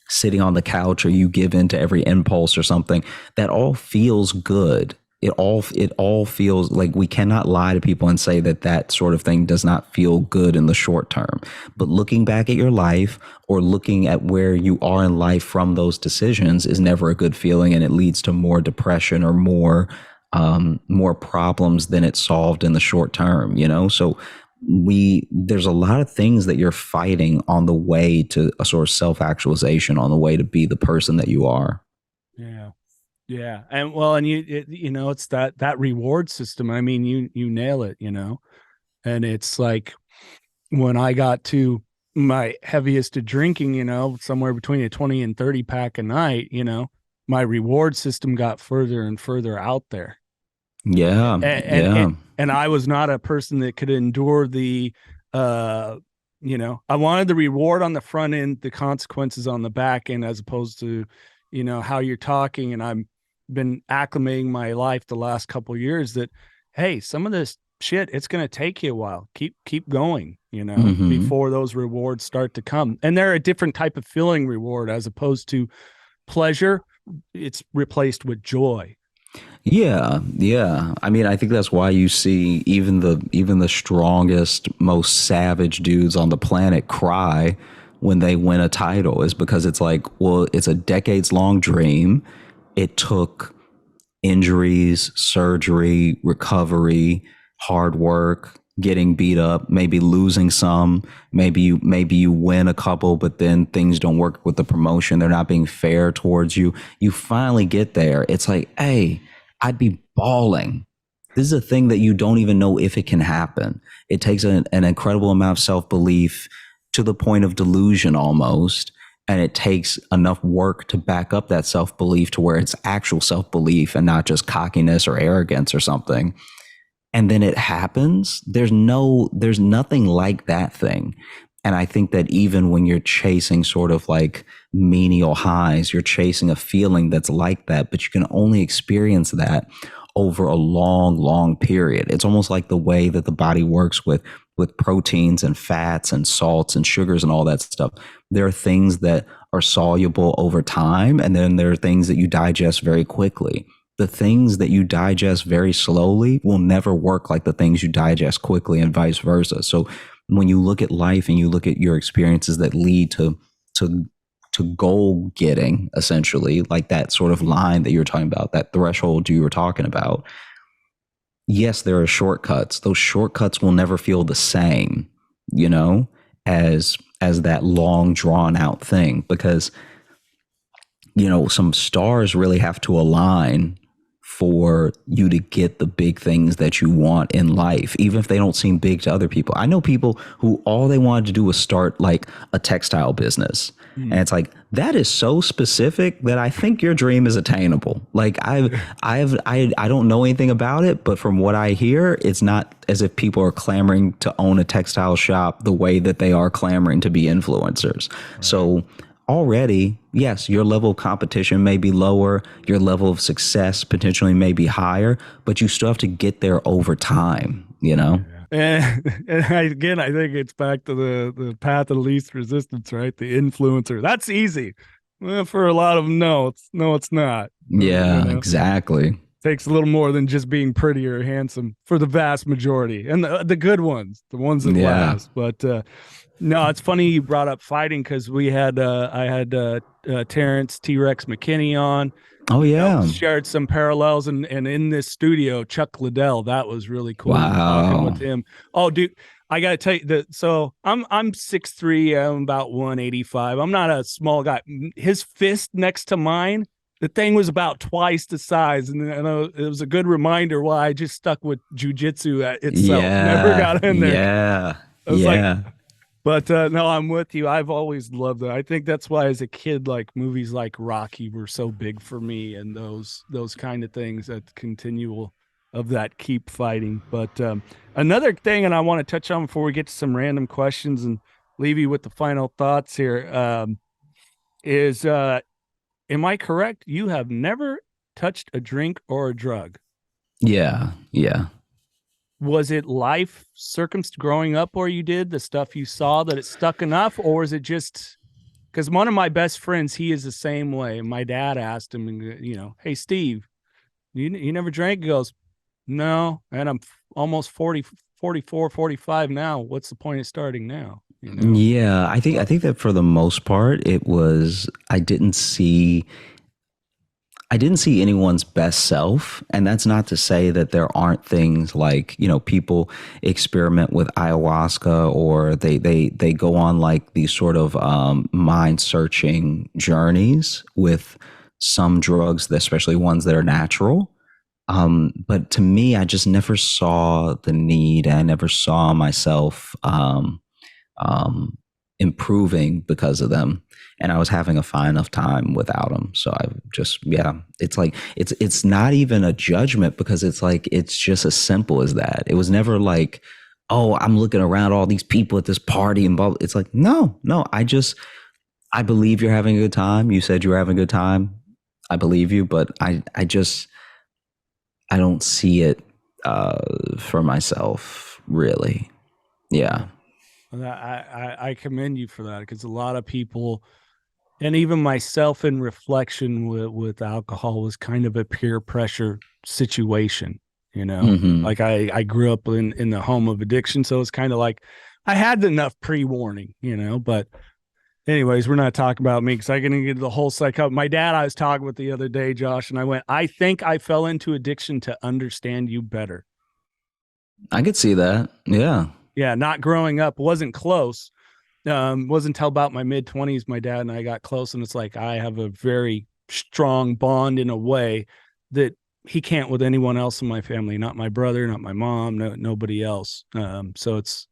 sitting on the couch, or you give in to every impulse or something, that all feels good. It all feels like, we cannot lie to people and say that sort of thing does not feel good in the short term. But looking back at your life, or looking at where you are in life from those decisions, is never a good feeling, and it leads to more depression or more problems than it solved in the short term. So there's a lot of things that you're fighting on the way to a sort of self-actualization, on the way to be the person that you are. Yeah. And it's that reward system. I mean, you nail it, and it's like, when I got to my heaviest of drinking, somewhere between a 20 and 30 pack a night, my reward system got further and further out there. Yeah. And I was not a person that could endure the, I wanted the reward on the front end, the consequences on the back end, as opposed to, how you're talking. And I've been acclimating my life the last couple of years that, hey, some of this shit, it's going to take you a while. Keep going, before those rewards start to come. And they're a different type of feeling reward, as opposed to pleasure. It's replaced with joy. Yeah. I mean, I think that's why you see even the strongest, most savage dudes on the planet cry when they win a title, is because it's like, well, it's a decades-long dream. It took injuries, surgery, recovery, hard work, getting beat up, maybe losing some, maybe you win a couple, but then things don't work with the promotion. They're not being fair towards you. You finally get there. It's like, hey, I'd be bawling. This is a thing that you don't even know if it can happen. It takes an incredible amount of self-belief, to the point of delusion almost. And it takes enough work to back up that self-belief to where it's actual self-belief and not just cockiness or arrogance or something. And then it happens. There's nothing like that thing. And I think that even when you're chasing sort of like menial highs, you're chasing a feeling that's like that, but you can only experience that over a long, long period. It's almost like the way that the body works with proteins and fats and salts and sugars and all that stuff. There are things that are soluble over time, and then there are things that you digest very quickly. The things that you digest very slowly will never work like the things you digest quickly, and vice versa. So when you look at life and you look at your experiences that lead to goal getting, essentially, like that sort of line that you're talking about, that threshold you were talking about, yes, there are shortcuts. Those shortcuts will never feel the same, you know, as that long drawn out thing, because, you know, some stars really have to align for you to get the big things that you want in life, even if they don't seem big to other people. I know people who all they wanted to do was start like a textile business. And it's like, that is so specific that I think your dream is attainable. Like I don't know anything about it, but from what I hear, it's not as if people are clamoring to own a textile shop the way that they are clamoring to be influencers. Right. So already, yes, your level of competition may be lower, your level of success potentially may be higher, but you still have to get there over time, you know? Again, I think it's back to the path of least resistance, right? The influencer. That's easy. Well, for a lot of them, no, it's not. Yeah, you know? Exactly. Takes a little more than just being pretty or handsome for the vast majority, and the good ones, the ones that last. But no, it's funny you brought up fighting, because I had Terrence T-Rex McKinney on. Oh yeah, shared some parallels, and in this studio, Chuck Liddell. That was really cool. Wow, talking with him. Oh, dude, I gotta tell you that. So I'm 6'3", I'm about 185. I'm not a small guy. His fist next to mine, the thing was about twice the size, and it was a good reminder why I just stuck with jujitsu itself. Never got in there. Yeah, I was like, but no, I'm with you. I've always loved it. I think that's why, as a kid, like movies like Rocky were so big for me, and those kind of things, that continual of that keep fighting. But another thing, and I want to touch on before we get to some random questions and leave you with the final thoughts here, is am I correct? You have never touched a drink or a drug? Yeah. Was it life growing up where you did the stuff you saw that it stuck enough, or is it just because one of my best friends, he is the same way. My dad asked him, you know, hey, Steve, you never drank? He goes, no. And I'm almost 44, 45 now. What's the point of starting now? You know? Yeah, I think that for the most part, it was, I didn't see anyone's best self. And that's not to say that there aren't things like, you know, people experiment with ayahuasca, or they go on like these sort of mind searching journeys with some drugs, especially ones that are natural. But to me, I just never saw the need. I never saw myself improving because of them. And I was having a fine enough time without them. So I just, it's like, it's not even a judgment, because it's like, it's just as simple as that. It was never like, oh, I'm looking around all these people at this party and blah. It's like, no, I believe you're having a good time. You said you were having a good time. I believe you, but I don't see it for myself, really. Yeah. I commend you for that, because a lot of people, and even myself in reflection with alcohol, was kind of a peer pressure situation, you know. Like I grew up in the home of addiction, so it's kind of like I had enough pre-warning, you know. But anyways, we're not talking about me, because I can get the whole psycho. My dad I was talking with the other day, Josh, and I went, I think I fell into addiction to understand you better. I could see that. Yeah, not growing up, wasn't close. Wasn't until about my mid-20s my dad and I got close, and it's like I have a very strong bond in a way that he can't with anyone else in my family, not my brother, not my mom, nobody else. So it's,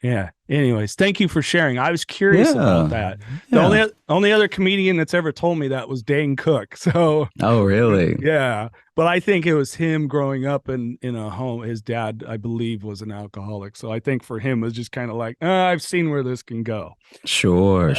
yeah. Anyways, thank you for sharing. I was curious about that. The only other comedian that's ever told me that was Dane Cook. So, oh, really? Yeah. But I think it was him growing up in a home. His dad, I believe, was an alcoholic. So I think for him, it was just kind of like, I've seen where this can go. Sure.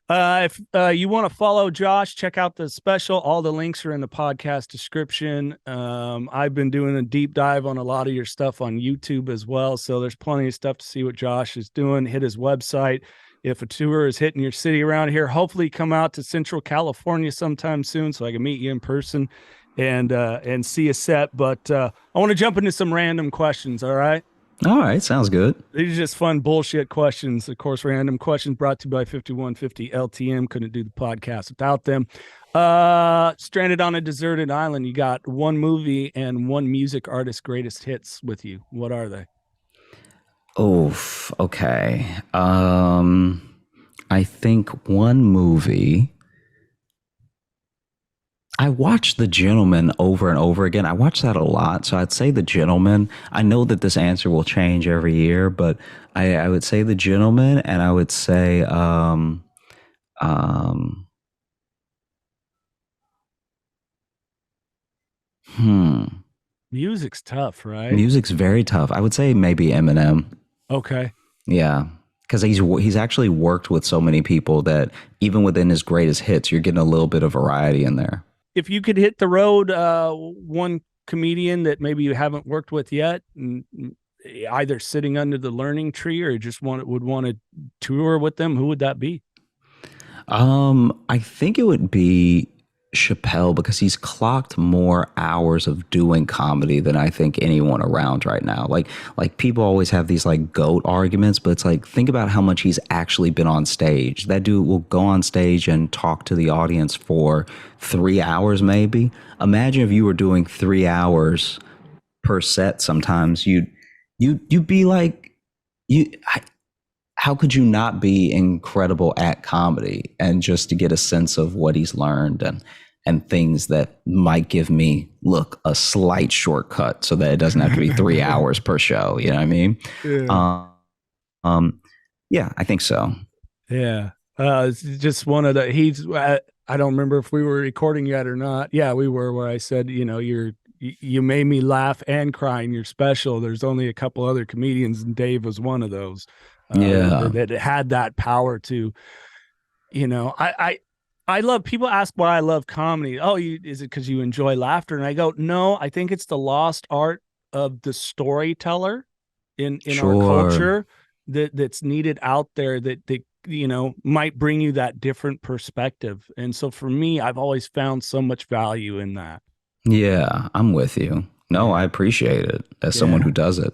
If you want to follow Josh, check out the special. All the links are in the podcast description. I've been doing a deep dive on a lot of your stuff on YouTube as well. So there's plenty of stuff to see what Josh is doing. Hit his website. If a tour is hitting your city around here, hopefully come out to Central California sometime soon so I can meet you in person and see a set. But I want to jump into some random questions. All right. All right, sounds good. These are just fun bullshit questions. Of course, random questions brought to you by 5150 LTM. Couldn't do the podcast without them. Stranded on a deserted island. You got one movie and one music artist's greatest hits with you. What are they? Oof. Okay. I think one movie. I watched The Gentleman over and over again. I watch that a lot, so I'd say The Gentleman. I know that this answer will change every year, but I would say The Gentleman, and I would say hmm, Music's tough, right? music's very tough. I would say maybe Eminem. Okay. Yeah, because he's actually worked with so many people that even within his greatest hits, you're getting a little bit of variety in there. If you could hit the road, one comedian that maybe you haven't worked with yet, either sitting under the learning tree or just would want to tour with them, who would that be? I think it would be Chappelle because he's clocked more hours of doing comedy than I think anyone around right now. Like people always have these like GOAT arguments, but it's like think about how much he's actually been on stage. That dude will go on stage and talk to the audience for 3 hours maybe. Imagine if you were doing 3 hours per set sometimes. You'd be like how could you not be incredible at comedy and just to get a sense of what he's learned and things that might give me a slight shortcut so that it doesn't have to be 3 hours per show. You know what I mean? Yeah. Yeah, I think so. Yeah. It's just one of the, I don't remember if we were recording yet or not. Yeah, we were, where I said, you made me laugh and cry in your special. There's only a couple other comedians and Dave was one of those. Yeah. That had that power to, I love, people ask why I love comedy. Oh, is it because you enjoy laughter? And I go, no, I think it's the lost art of the storyteller in our culture that's needed out there that might bring you that different perspective. And so for me, I've always found so much value in that. Yeah, I'm with you. No, I appreciate it as someone who does it.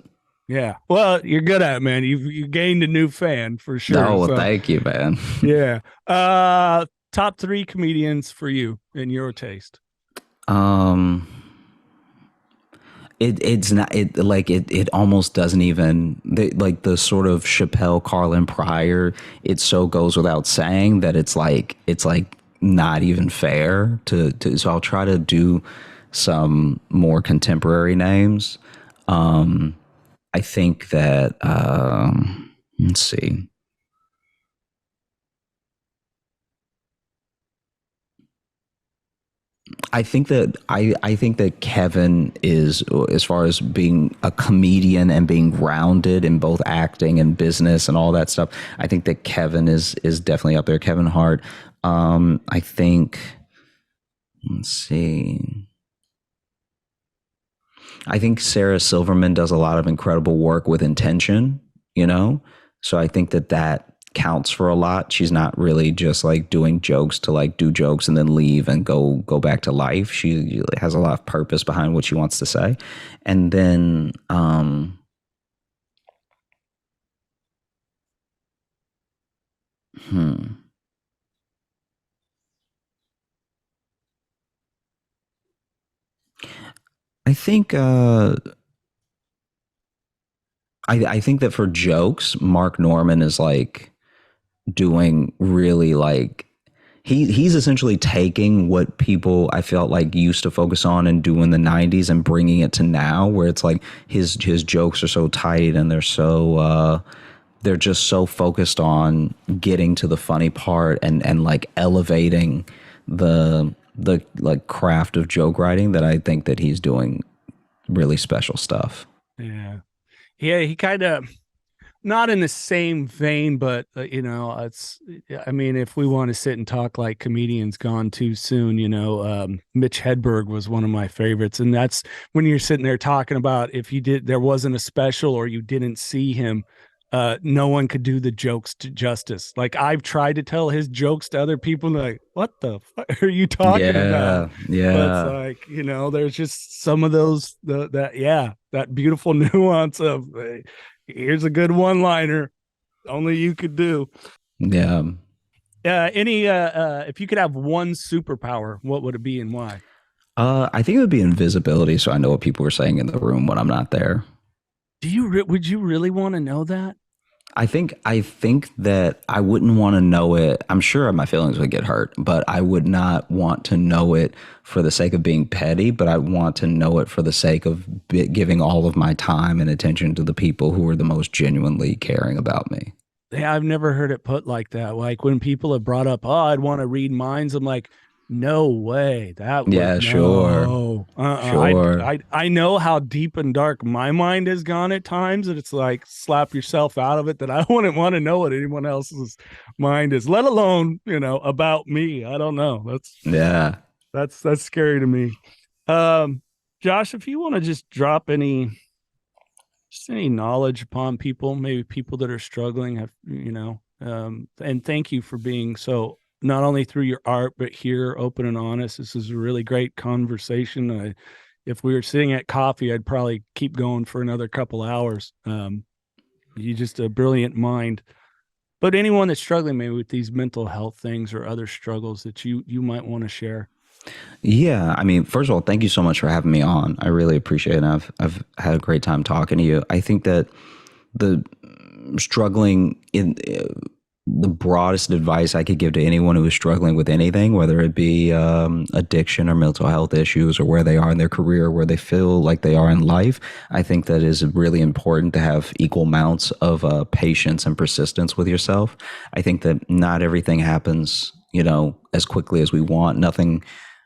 Yeah. Well, you're good at it, man. You gained a new fan for sure. No, well, thank you, man. Yeah. Top 3 comedians for you in your taste. It's not it almost doesn't even like the sort of Chappelle, Carlin, Pryor. It so goes without saying that it's like not even fair to. So I'll try to do some more contemporary names. I think that let's see. I think that Kevin is, as far as being a comedian and being grounded in both acting and business and all that stuff, I think that Kevin is definitely up there. Kevin Hart. I think. Let's see. I think Sarah Silverman does a lot of incredible work with intention, So I think that counts for a lot. She's not really just like doing jokes to like do jokes and then leave and go back to life. She has a lot of purpose behind what she wants to say. And then I think I think that for jokes, Mark Norman is like doing really like he's essentially taking what people I felt like used to focus on and do in the 90s and bringing it to now, where it's like his jokes are so tight and they're just so focused on getting to the funny part and like elevating the like craft of joke writing that I think that he's doing really special stuff. Yeah. Yeah, he kind of, not in the same vein, but it's. I mean, if we want to sit and talk like comedians gone too soon, Mitch Hedberg was one of my favorites, and that's when you're sitting there talking about if there wasn't a special or you didn't see him. No one could do the jokes to justice. Like I've tried to tell his jokes to other people, and they're like, "What the fuck are you talking about?" Yeah, But it's yeah, like there's just some of those that beautiful nuance of here's a good one-liner only you could do. yeah. If you could have one superpower, what would it be and why? I think it would be invisibility, so I know what people are saying in the room when I'm not there. Would you really want to know that? I think that I wouldn't want to know it. I'm sure my feelings would get hurt, but I would not want to know it for the sake of being petty, but I want to know it for the sake of giving all of my time and attention to the people who are the most genuinely caring about me. Yeah, I've never heard it put like that. Like when people have brought up, "Oh, I'd want to read minds," I'm like, no way. That would Yeah, sure. no. Sure. I know how deep and dark my mind has gone at times, and it's like slap yourself out of it. That I wouldn't want to know what anyone else's mind is, let alone about me. I don't know. Yeah. That's scary to me. Josh, if you want to just drop any knowledge upon people, maybe people that are struggling, and thank you for being so, not only through your art, but here, open and honest. This is a really great conversation. If we were sitting at coffee, I'd probably keep going for another couple hours. You're just a brilliant mind. But anyone that's struggling maybe with these mental health things or other struggles that you might want to share. Yeah, I mean, first of all, thank you so much for having me on. I really appreciate it. I've had a great time talking to you. I think that the struggling in the broadest advice I could give to anyone who is struggling with anything, whether it be addiction or mental health issues or where they are in their career, where they feel like they are in life, I think that is really important to have equal amounts of patience and persistence with yourself. I think that not everything happens, as quickly as we want.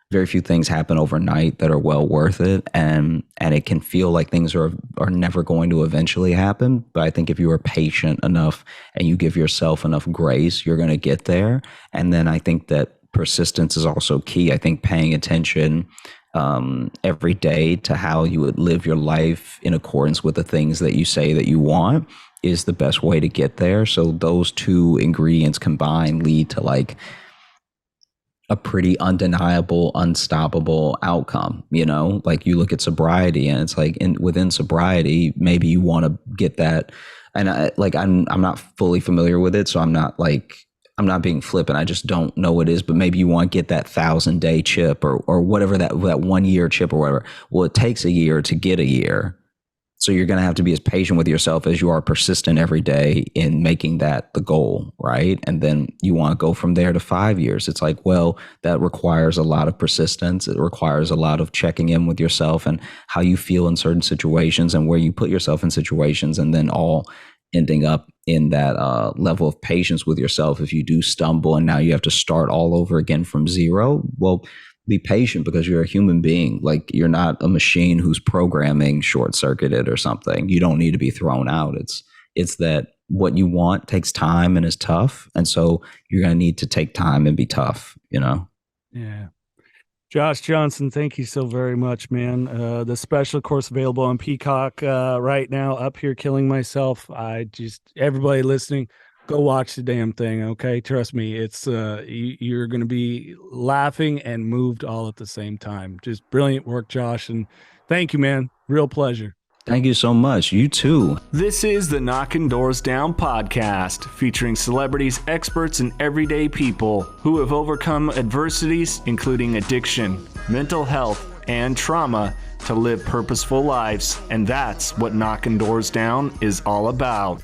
Very few things happen overnight that are well worth it, and it can feel like things are never going to eventually happen. But I think if you are patient enough and you give yourself enough grace, you're going to get there. And then I think that persistence is also key. I think paying attention every day to how you would live your life in accordance with the things that you say that you want is the best way to get there. So those two ingredients combined lead to like a pretty undeniable, unstoppable outcome. Like you look at sobriety, and it's like within sobriety, maybe you want to get that. And I'm not fully familiar with it, so I'm not being flippant. I just don't know what it is, but maybe you want to get that 1,000-day chip or whatever that 1 year chip or whatever. Well, it takes a year to get a year. So you're going to have to be as patient with yourself as you are persistent every day in making that the goal, right? And then you want to go from there to 5 years. It's like, well, that requires a lot of persistence. It requires a lot of checking in with yourself and how you feel in certain situations and where you put yourself in situations, and then all ending up in that level of patience with yourself. If you do stumble and now you have to start all over again from zero, well, be patient because you're a human being. Like you're not a machine whose programming short circuited or something. You don't need to be thrown out. It's that what you want takes time and is tough. And so you're going to need to take time and be tough, Yeah. Josh Johnson, thank you so very much, man. The special course available on Peacock right now, Up Here Killing Myself. Everybody listening, go watch the damn thing, okay? Trust me, it's you're going to be laughing and moved all at the same time. Just brilliant work, Josh, and thank you, man. Real pleasure. Thank you so much. You too. This is the Knocking Doors Down podcast, featuring celebrities, experts, and everyday people who have overcome adversities, including addiction, mental health, and trauma, to live purposeful lives. And that's what Knocking Doors Down is all about.